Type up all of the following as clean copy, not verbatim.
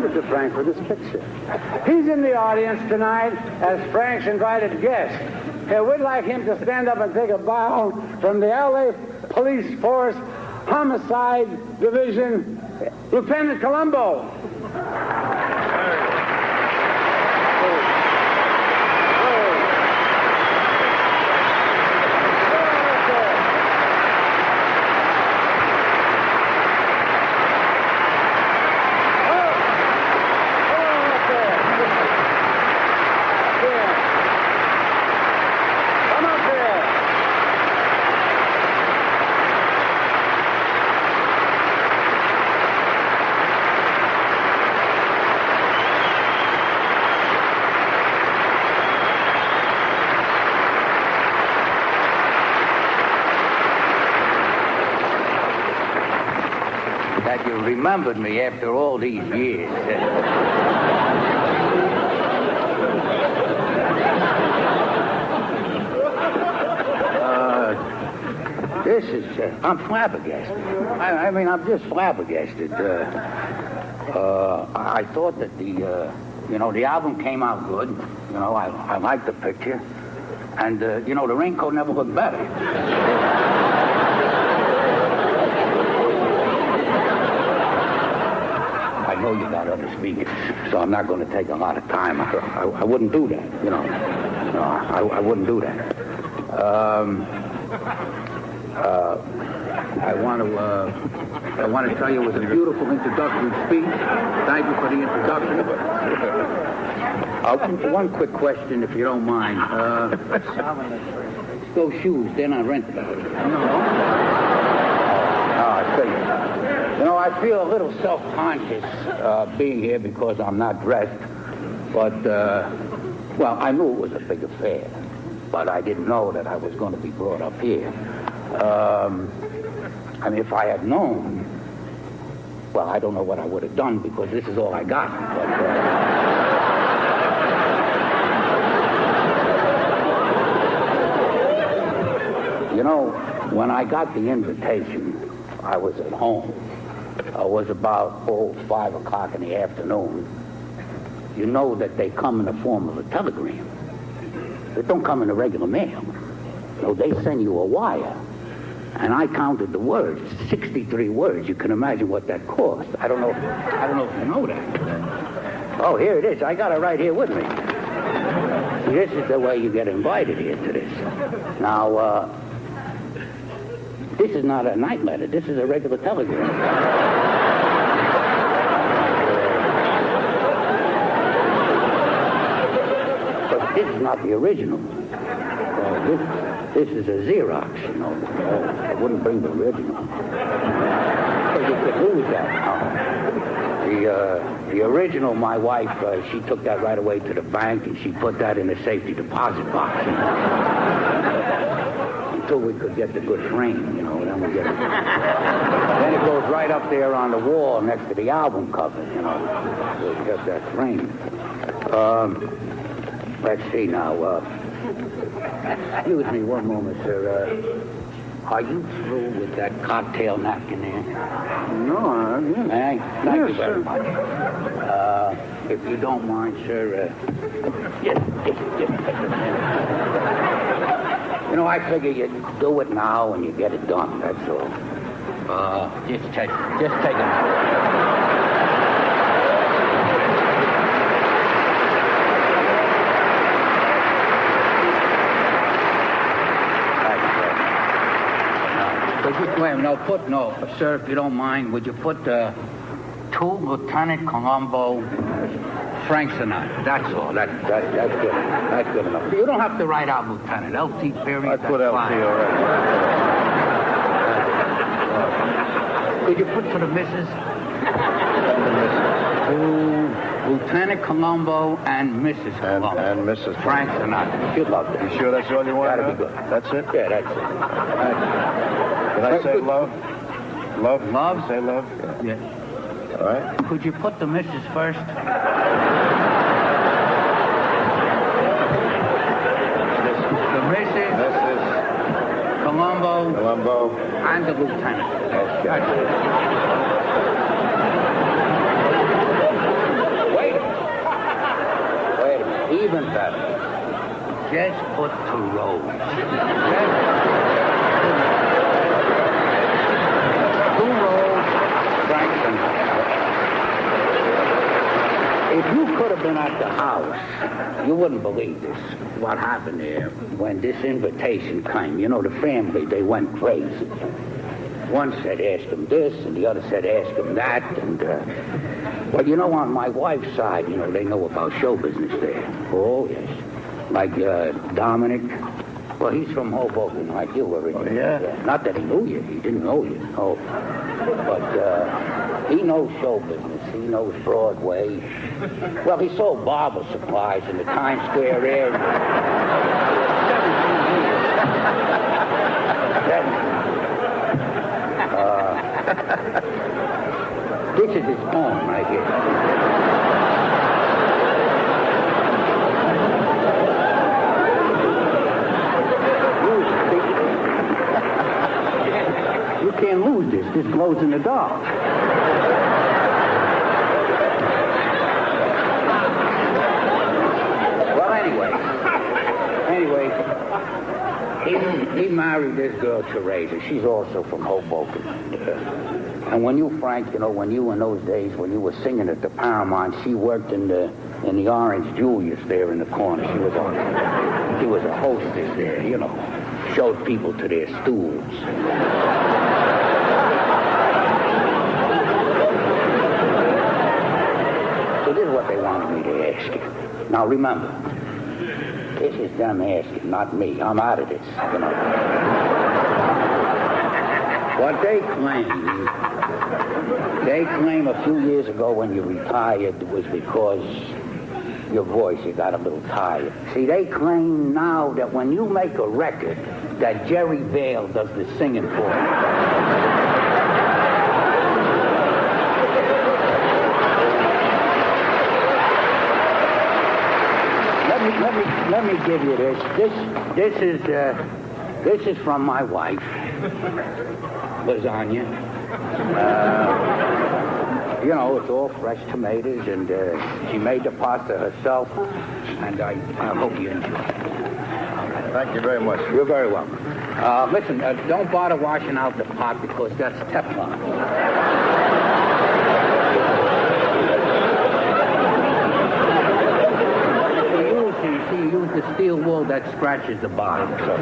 wanted to Frank for this picture. He's in the audience tonight as Frank's invited guest. We'd like him to stand up and take a bow from the L.A. Police Force Homicide Division, Lieutenant Colombo. That you remembered me after all these years. This is, I'm flabbergasted. I mean, I'm just flabbergasted. I thought that the album came out good. You know, I liked the picture. And, the raincoat never looked better. I know you got other speakers, so I'm not going to take a lot of time. I wouldn't do that, No, I wouldn't do that. I want to tell you it was a beautiful introductory speech. Thank you for the introduction. One quick question, if you don't mind. Those shoes, they're not rented out. No. I see. I feel a little self-conscious being here because I'm not dressed. But, I knew it was a big affair. But I didn't know that I was going to be brought up here. If I had known, I don't know what I would have done because this is all I got. But, when I got the invitation, I was at home. It was about 5 o'clock in the afternoon. You know that they come in the form of a telegram. They don't come in the regular mail. No, they send you a wire. And I counted the words, 63 words. You can imagine what that cost. I don't know if you know that. Oh, here it is. I got it right here with me. See, this is the way you get invited here to this. Now, this is not a night letter. This is a regular telegram. But this is not the original. This is a Xerox, I wouldn't bring the original. So you could lose that. The original, my wife, she took that right away to the bank and she put that in the safety deposit box. Until we could get the good frame, then we get it. Then it goes right up there on the wall next to the album cover, We'll get that frame. Let's see now. Excuse me one moment, sir. Are you through with that cocktail napkin there? No, Thank you very much. If you don't mind, sir, just take a minute. I figure you do it now and you get it done, that's all. Just take a minute. Sir, if you don't mind, would you put to Lieutenant Colombo, Frank Sinatra? That's all. That's good. That's good enough. You don't have to write out Lieutenant. L.T. period. I put L.T. already. Could you put to the missus? To Lieutenant Colombo and Mrs. Colombo. And Mrs. Frank Sinatra. She'd love that. You sure that's all you want? That'd be good. That's it? Yeah, that's it. Did I say love? Love? Love? Say love? Yeah. All right. Could you put the missus first? The missus, Colombo, and the lieutenant. That's it. just put to Rose. To Rose, Frank Sinatra. If you could have been at the house, you wouldn't believe this. What happened there when this invitation came. You know, the family, they went crazy. One said, ask him this, and the other said, ask him that. And, well, you know, on my wife's side, you know, they know about show business there. Oh, yes. Like Dominic. Well, he's from Hoboken, like you originally. Oh, yeah? Not that he knew you. He didn't know you. Oh. But he knows show business. He knows Broadway. Well, he sold barber supplies in the Times Square area. 17 years. This is his home right here. You can't lose this. This glows in the dark. Well, anyway, he married this girl, Teresa. She's also from Hoboken. And when you, Frank, you know, when you in those days, when you were singing at the Paramount, she worked in the Orange Julius there in the corner. She was a hostess there, you know, showed people to their stools. So this is what they wanted me to ask you. Now remember, this is them asking, not me. I'm out of this, you know. What they claim a few years ago when you retired was because your voice, you got a little tired. See, they claim now that when you make a record, that Jerry Vale does the singing for you. Let me give you this. This is from my wife, lasagna. You know, it's all fresh tomatoes, and she made the pasta herself, and I hope you enjoy it. Thank you very much. You're very welcome. Listen, don't bother washing out the pot because that's Teflon. Use the steel wool that scratches the bottom. So.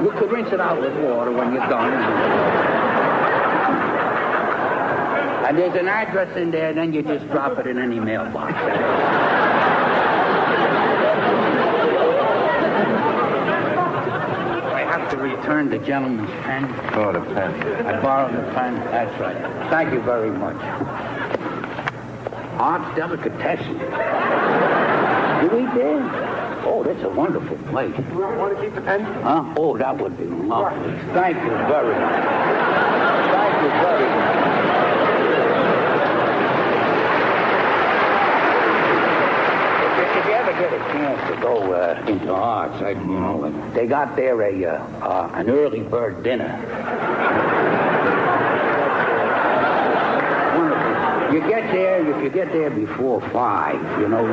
You could rinse it out with water when you're done. And there's an address in there, then you just drop it in any mailbox. I have to return the gentleman's pen. Oh, the pen. I borrowed the pen. That's right. Thank you very much. Art's Delicatessen. You eat there? Oh, that's a wonderful place. You want to keep the pen? Huh? Oh, that would be lovely. Thank you very much. Thank you very much. If you ever get a chance to go into Arts, they got there an early bird dinner. You get there, if you get there before 5, you know,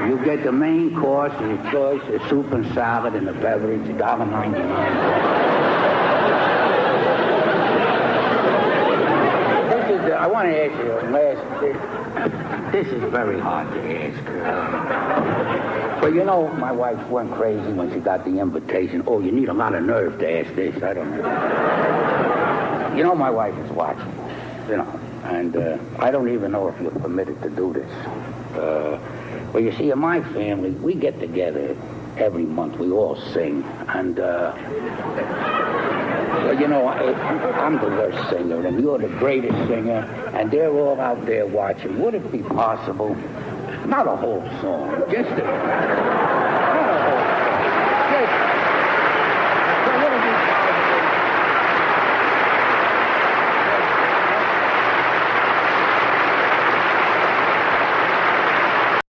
you get the main course, the choice, the soup and salad, and the beverage, $1.99. I want to ask you, this is very hard to ask. But you know, my wife went crazy when she got the invitation. Oh, you need a lot of nerve to ask this. I don't know. You know, my wife is watching, you know. And I don't even know if you're permitted to do this. Well, you see, in my family, we get together every month. We all sing. And, well, you know, I'm the worst singer, and you're the greatest singer, and they're all out there watching. Would it be possible, not a whole song, just a...